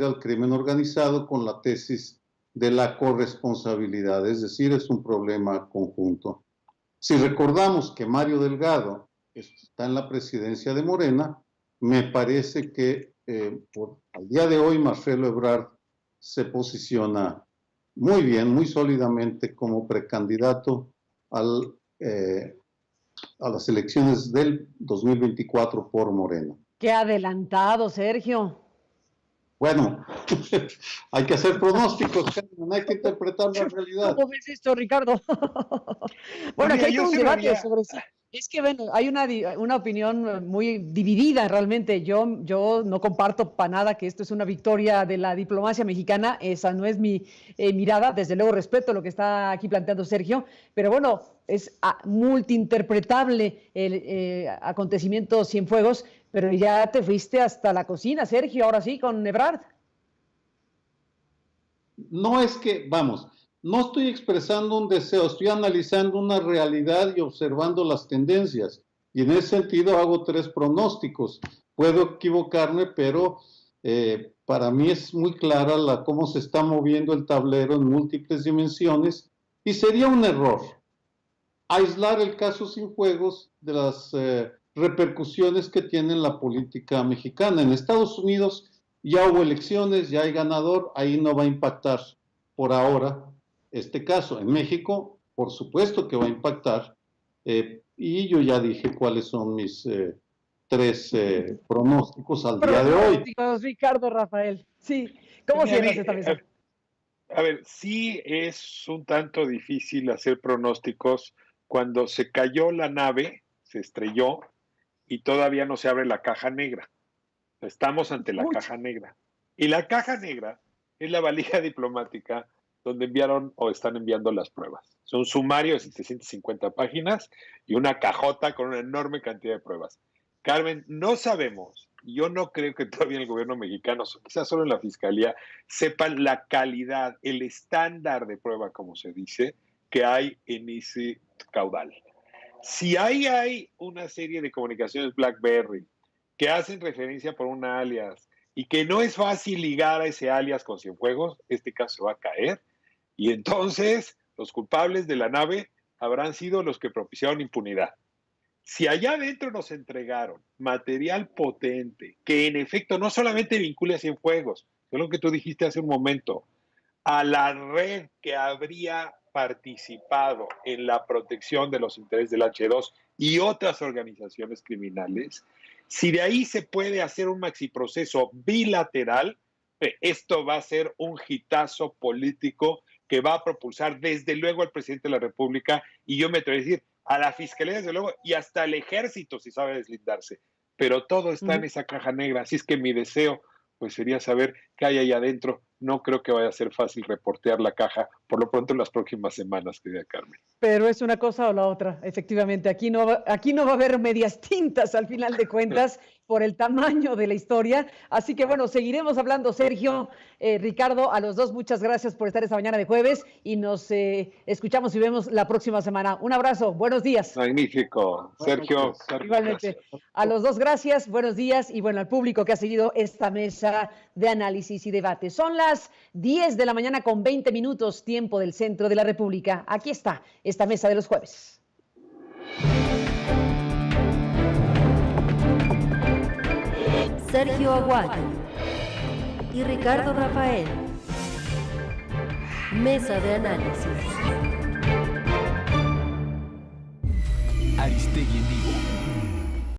al crimen organizado con la tesis de la corresponsabilidad, es decir, es un problema conjunto. Si recordamos que Mario Delgado está en la presidencia de Morena, me parece que al día de hoy Marcelo Ebrard se posiciona muy bien, muy sólidamente como precandidato a las elecciones del 2024 por Morena. Qué adelantado, Sergio. Bueno, hay que hacer pronósticos, no hay que interpretar la realidad. ¿Cómo ves esto, Ricardo? Bueno, aquí hay un debate sobre eso. Es que, bueno, hay una opinión muy dividida realmente. Yo no comparto para nada que esto es una victoria de la diplomacia mexicana. Esa no es mi mirada. Desde luego respeto lo que está aquí planteando Sergio. Pero bueno, es multiinterpretable el acontecimiento Cienfuegos. Pero ya te fuiste hasta la cocina, Sergio, ahora sí, con Ebrard. No es que, vamos, no estoy expresando un deseo, estoy analizando una realidad y observando las tendencias. Y en ese sentido hago 3 pronósticos. Puedo equivocarme, pero para mí es muy clara cómo se está moviendo el tablero en múltiples dimensiones y sería un error aislar el caso Cienfuegos de las repercusiones que tiene en la política mexicana. En Estados Unidos ya hubo elecciones, ya hay ganador, ahí no va a impactar por ahora este caso. En México, por supuesto que va a impactar, y yo ya dije cuáles son mis 3 pronósticos al día de hoy. Ricardo Rafael, sí. ¿Cómo cierras esta mesa? A ver, sí es un tanto difícil hacer pronósticos cuando se cayó la nave, se estrelló, y todavía no se abre la caja negra. Estamos ante la caja negra. Y la caja negra es la valija diplomática donde enviaron o están enviando las pruebas. Es un sumario de 750 páginas y una cajota con una enorme cantidad de pruebas. Carmen, no sabemos, yo no creo que todavía el gobierno mexicano, quizás solo en la fiscalía, sepan la calidad, el estándar de prueba, como se dice, que hay en ese caudal. Si ahí hay una serie de comunicaciones BlackBerry que hacen referencia por un alias y que no es fácil ligar a ese alias con Cienfuegos, este caso va a caer y entonces los culpables de la nave habrán sido los que propiciaron impunidad. Si allá adentro nos entregaron material potente que en efecto no solamente vincule a Cienfuegos, es lo que tú dijiste hace un momento, a la red que habría participado en la protección de los intereses del H2 y otras organizaciones criminales, si de ahí se puede hacer un maxiproceso bilateral, esto va a ser un hitazo político que va a propulsar desde luego al presidente de la República y yo me atrevo a decir a la Fiscalía desde luego y hasta el Ejército si sabe deslindarse pero todo está en esa caja negra. Así es que mi deseo pues sería saber qué hay ahí adentro. No creo que vaya a ser fácil reportear la caja, por lo pronto en las próximas semanas, querida Carmen. Pero es una cosa o la otra, efectivamente. Aquí no va a haber medias tintas al final de cuentas por el tamaño de la historia. Así que bueno, seguiremos hablando, Sergio, Ricardo, a los dos, muchas gracias por estar esta mañana de jueves y nos escuchamos y vemos la próxima semana. Un abrazo, buenos días. Magnífico, Sergio. Igualmente, Gracias. a los dos gracias, buenos días y bueno, al público que ha seguido esta mesa de análisis y debate. Son las 10 de la mañana con 20 minutos, tiempo del centro de la República. Aquí está esta mesa de los jueves. Sergio Aguayo y Ricardo Rafael. Mesa de análisis. Aristegui en vivo.